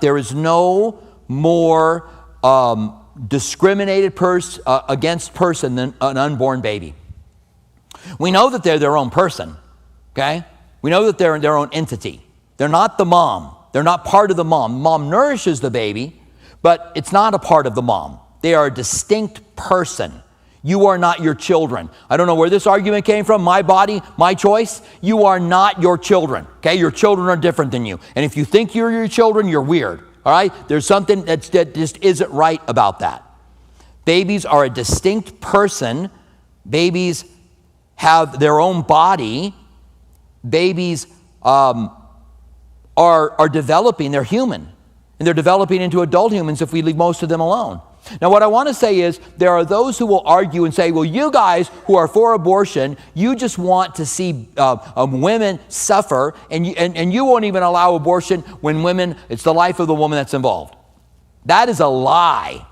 There is no more discriminated against person than an unborn baby. We know that they're their own person, okay? We know that they're their own entity. They're not the mom. They're not part of the mom. Mom nourishes the baby, but it's not a part of the mom. They are a distinct person. You are not your children. I don't know where this argument came from. My body, my choice. You are not your children, okay? Your children are different than you. And if you think you're your children, you're weird, all right? There's something that just isn't right about that. Babies are a distinct person. Babies have their own body. Babies are developing. They're human. And they're developing into adult humans if we leave most of them alone. Now, what I want to say is there are those who will argue and say, well, you guys who are for abortion, you just want to see women suffer, and you won't even allow abortion when it's the life of the woman that's involved. That is a lie,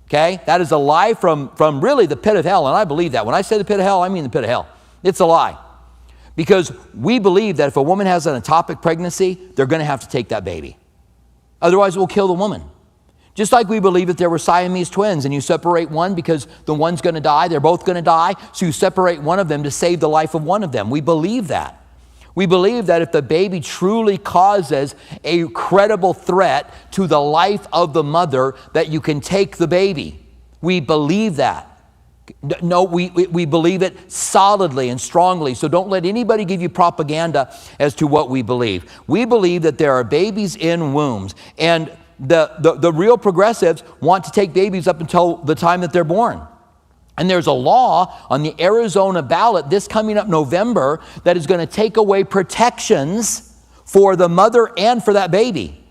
okay? That is a lie from really the pit of hell, and I believe that. When I say the pit of hell, I mean the pit of hell. It's a lie. Because we believe that if a woman has an ectopic pregnancy, they're going to have to take that baby. Otherwise, it will kill the woman. Just like we believe that there were Siamese twins and you separate one because the one's going to die, they're both going to die, so you separate one of them to save the life of one of them. We believe that. We believe that if the baby truly causes a credible threat to the life of the mother, that you can take the baby. We believe that. No, we believe it solidly and strongly, so don't let anybody give you propaganda as to what we believe. We believe that there are babies in wombs, and the real progressives want to take babies up until the time that they're born. And there's a law on the Arizona ballot this coming up November that is going to take away protections for the mother and for that baby.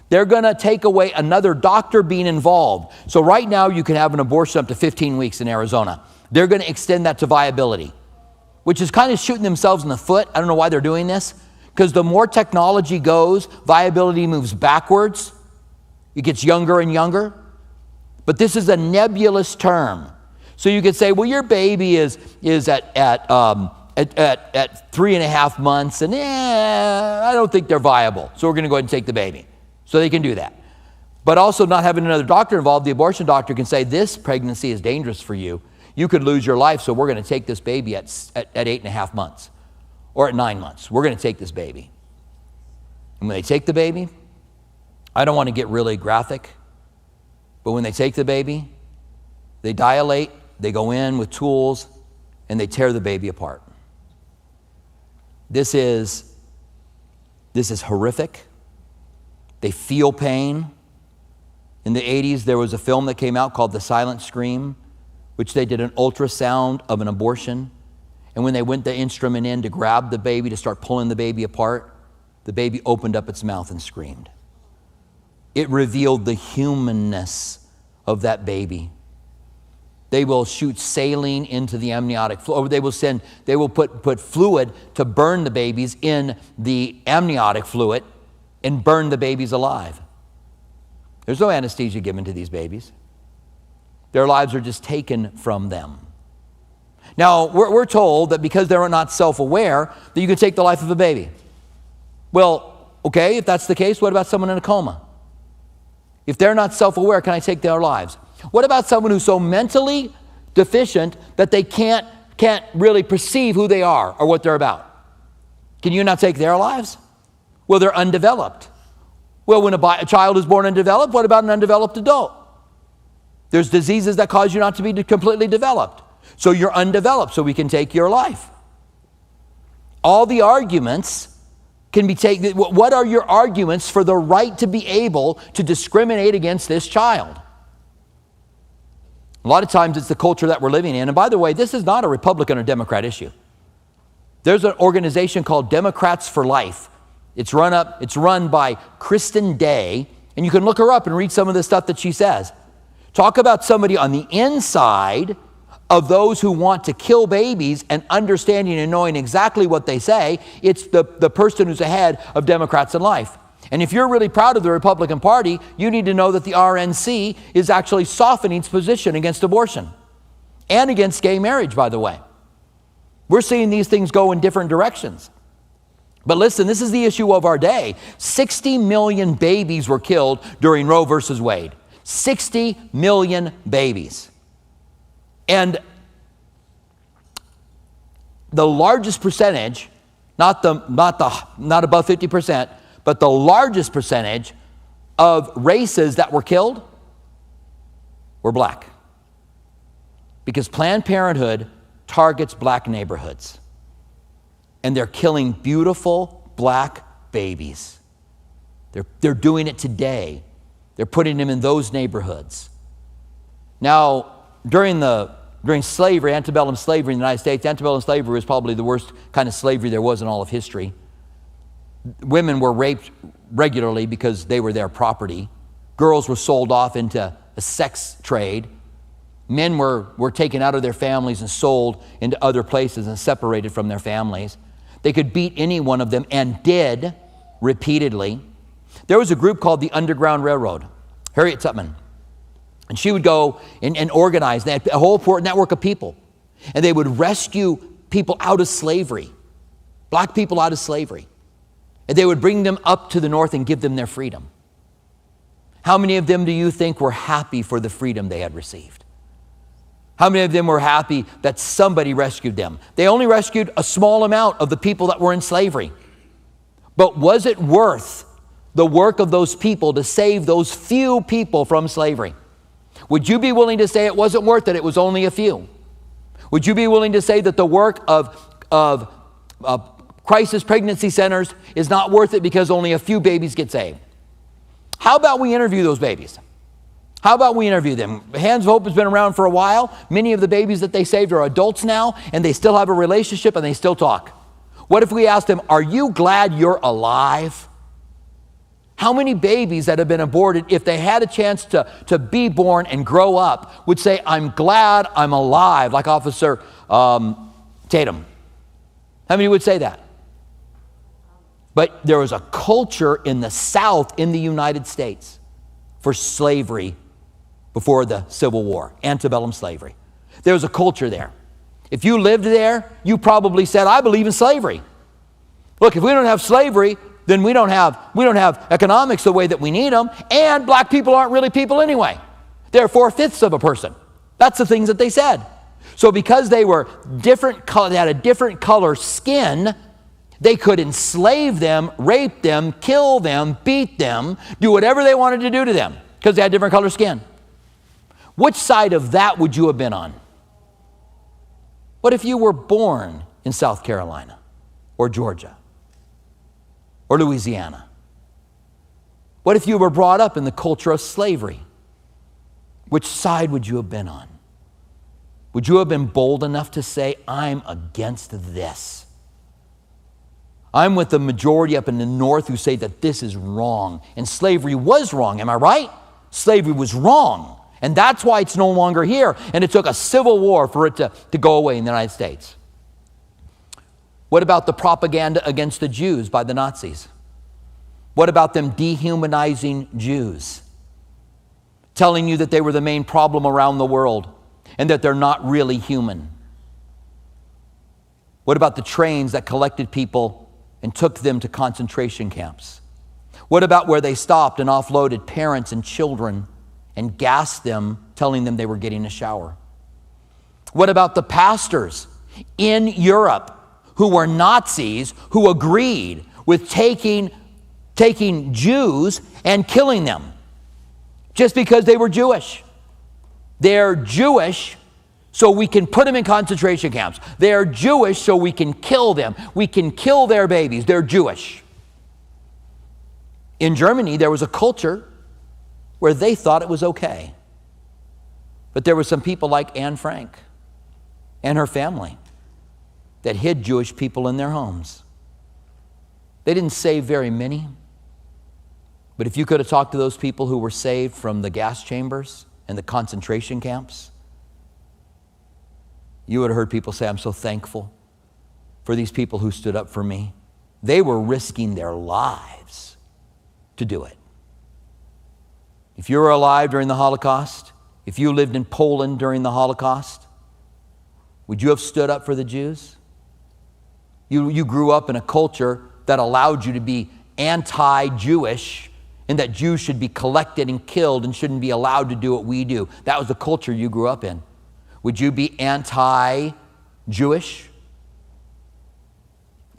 They're going to take away another doctor being involved. So right now you can have an abortion up to 15 weeks in Arizona. They're going to extend that to viability, which is kind of shooting themselves in the foot. I don't know why they're doing this, because the more technology goes, viability moves backwards. It gets younger and younger. But this is a nebulous term. So you could say, well, your baby is at 3.5 months, and I don't think they're viable, so we're going to go ahead and take the baby. So they can do that. But also not having another doctor involved, the abortion doctor can say, this pregnancy is dangerous for you. You could lose your life, so we're going to take this baby at 8.5 months or at 9 months. We're going to take this baby. And when they take the baby, I don't want to get really graphic, but when they take the baby, they dilate, they go in with tools, and they tear the baby apart. This is horrific. They feel pain. In the 80s, there was a film that came out called The Silent Scream, which they did an ultrasound of an abortion. And when they went the instrument in to grab the baby, to start pulling the baby apart, the baby opened up its mouth and screamed. It revealed the humanness of that baby. They will shoot saline into the amniotic fluid. They will put fluid to burn the babies in the amniotic fluid and burn the babies alive. There's no anesthesia given to these babies. Their lives are just taken from them. Now, we're told that because they're not self-aware, that you can take the life of a baby. Well, okay, if that's the case, what about someone in a coma? If they're not self-aware, can I take their lives? What about someone who's so mentally deficient that they can't really perceive who they are or what they're about? Can you not take their lives? Well, they're undeveloped. Well, when a child is born undeveloped, what about an undeveloped adult? There's diseases that cause you not to be completely developed. So you're undeveloped, so we can take your life. All the arguments can be taken. What are your arguments for the right to be able to discriminate against this child? A lot of times it's the culture that we're living in. And by the way, this is not a Republican or Democrat issue. There's an organization called Democrats for Life. It's run by Kristen Day, and you can look her up and read some of the stuff that she says. Talk about somebody on the inside of those who want to kill babies and understanding and knowing exactly what they say. It's the person who's ahead of Democrats in Life. And if you're really proud of the Republican Party, you need to know that the RNC is actually softening its position against abortion and against gay marriage, by the way. We're seeing these things go in different directions. But listen, this is the issue of our day. 60 million babies were killed during Roe versus Wade. 60 million babies. And the largest percentage, not above 50%, but the largest percentage of races that were killed were black. Because Planned Parenthood targets black neighborhoods. And they're killing beautiful black babies. They're doing it today. They're putting them in those neighborhoods. Now, during slavery, antebellum slavery in the United States, antebellum slavery was probably the worst kind of slavery there was in all of history. Women were raped regularly because they were their property. Girls were sold off into a sex trade. Men were taken out of their families and sold into other places and separated from their families. They could beat any one of them, and did repeatedly. There was a group called the Underground Railroad, Harriet Tubman. And she would go and organize. They had a whole network of people. And they would rescue people out of slavery, black people out of slavery. And they would bring them up to the north and give them their freedom. How many of them do you think were happy for the freedom they had received? How many of them were happy that somebody rescued them? They only rescued a small amount of the people that were in slavery. But was it worth the work of those people to save those few people from slavery? Would you be willing to say it wasn't worth it, it was only a few? Would you be willing to say that the work of crisis pregnancy centers is not worth it because only a few babies get saved? How about we interview those babies? How about we interview them? Hands of Hope has been around for a while. Many of the babies that they saved are adults now, and they still have a relationship and they still talk. What if we asked them, are you glad you're alive? How many babies that have been aborted, if they had a chance to be born and grow up, would say, I'm glad I'm alive, like Officer Tatum? How many would say that? But there was a culture in the South in the United States for slavery before the Civil War, antebellum slavery. There was a culture there. If you lived there, you probably said, I believe in slavery. Look, if we don't have slavery, then we don't have economics the way that we need them, and black people aren't really people anyway. They're 4/5 of a person. That's the things that they said. So because they were different, they had a different color skin, they could enslave them, rape them, kill them, beat them, do whatever they wanted to do to them because they had different color skin. Which side of that would you have been on? What if you were born in South Carolina or Georgia or Louisiana? What if you were brought up in the culture of slavery? Which side would you have been on? Would you have been bold enough to say, I'm against this? I'm with the majority up in the north who say that this is wrong. And slavery was wrong, am I right? Slavery was wrong. And that's why it's no longer here. And it took a civil war for it to go away in the United States. What about the propaganda against the Jews by the Nazis? What about them dehumanizing Jews? Telling you that they were the main problem around the world and that they're not really human. What about the trains that collected people and took them to concentration camps? What about where they stopped and offloaded parents and children and gassed them, telling them they were getting a shower? What about the pastors in Europe who were Nazis who agreed with taking Jews and killing them just because they were Jewish? They're Jewish, so we can put them in concentration camps. They're Jewish, so we can kill them. We can kill their babies. They're Jewish. In Germany, there was a culture where they thought it was okay. But there were some people like Anne Frank and her family that hid Jewish people in their homes. They didn't save very many. But if you could have talked to those people who were saved from the gas chambers and the concentration camps, you would have heard people say, I'm so thankful for these people who stood up for me. They were risking their lives to do it. If you were alive during the Holocaust, if you lived in Poland during the Holocaust, would you have stood up for the Jews? You grew up in a culture that allowed you to be anti-Jewish and that Jews should be collected and killed and shouldn't be allowed to do what we do. That was the culture you grew up in. Would you be anti-Jewish?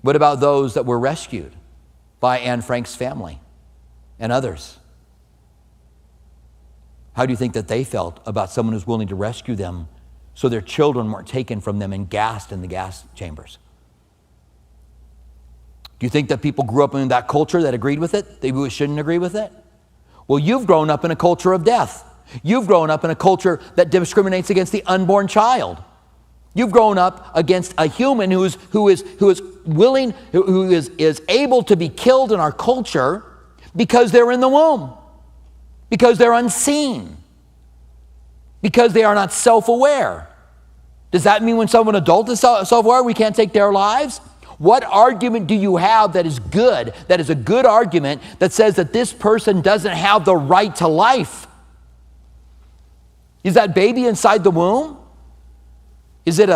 What about those that were rescued by Anne Frank's family and others? How do you think that they felt about someone who's willing to rescue them so their children weren't taken from them and gassed in the gas chambers? Do you think that people grew up in that culture that agreed with it? They shouldn't agree with it? Well, you've grown up in a culture of death. You've grown up in a culture that discriminates against the unborn child. You've grown up against a human who is willing, who is able to be killed in our culture because they're in the womb, because they're unseen, because they are not self-aware. Does that mean when someone adult is self-aware, we can't take their lives? What argument do you have that is good, that is a good argument that says that this person doesn't have the right to life? Is that baby inside the womb? Is it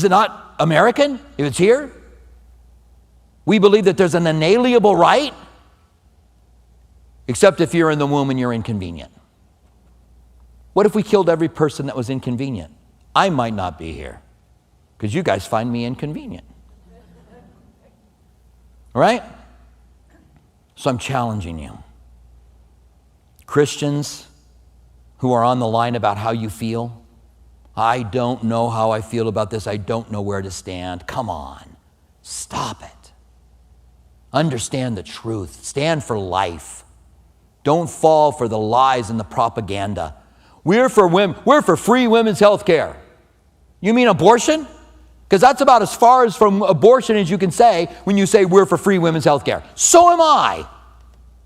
not American if it's here? We believe that there's an inalienable right, except if you're in the womb and you're inconvenient. What if we killed every person that was inconvenient? I might not be here because you guys find me inconvenient. All right? So I'm challenging you. Christians who are on the line about how you feel, I don't know how I feel about this. I don't know where to stand. Come on. Stop it. Understand the truth. Stand for life. Don't fall for the lies and the propaganda. We're for women. We're for free women's health care. You mean abortion? Because that's about as far as from abortion as you can say when you say we're for free women's health care. So am I.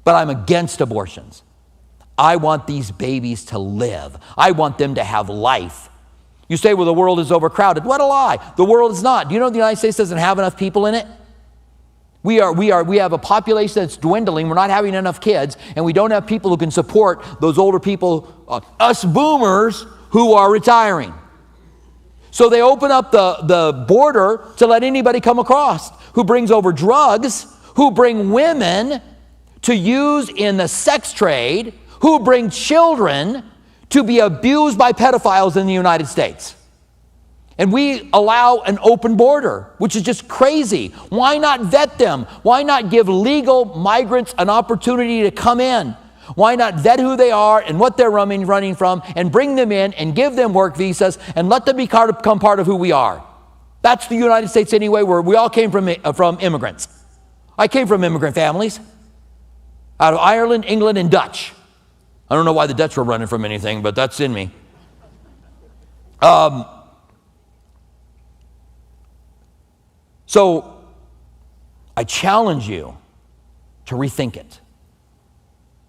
But I'm against abortions. I want these babies to live. I want them to have life. You say, well, the world is overcrowded. What a lie. The world is not. Do you know the United States doesn't have enough people in it? We have a population that's dwindling. We're not having enough kids, and we don't have people who can support those older people, us boomers, who are retiring. So they open up the border to let anybody come across who brings over drugs, who bring women to use in the sex trade, who bring children to be abused by pedophiles in the United States. And we allow an open border, which is just crazy. Why not vet them? Why not give legal migrants an opportunity to come in? Why not vet who they are and what they're running from and bring them in and give them work visas and let them become part of who we are? That's the United States anyway, where we all came from immigrants. I came from immigrant families out of Ireland, England, and Dutch. I don't know why the Dutch were running from anything, but that's in me. So I challenge you to rethink it.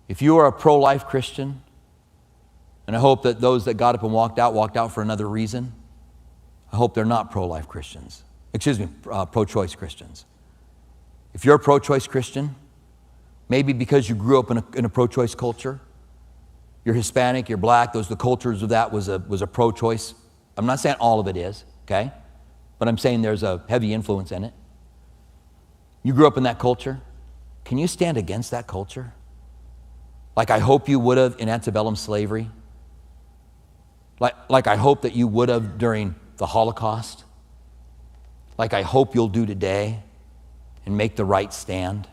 If you are a pro-life Christian, and I hope that those that got up and walked out for another reason, I hope they're not pro-life Christians. Pro-choice Christians. If you're a pro-choice Christian, maybe because you grew up in a pro-choice culture, you're Hispanic, you're black, the cultures of that was a pro-choice. I'm not saying all of it is, okay? But I'm saying there's a heavy influence in it. You grew up in that culture. Can you stand against that culture? Like I hope you would have in antebellum slavery. Like I hope that you would have during the Holocaust. Like I hope you'll do today and make the right stand.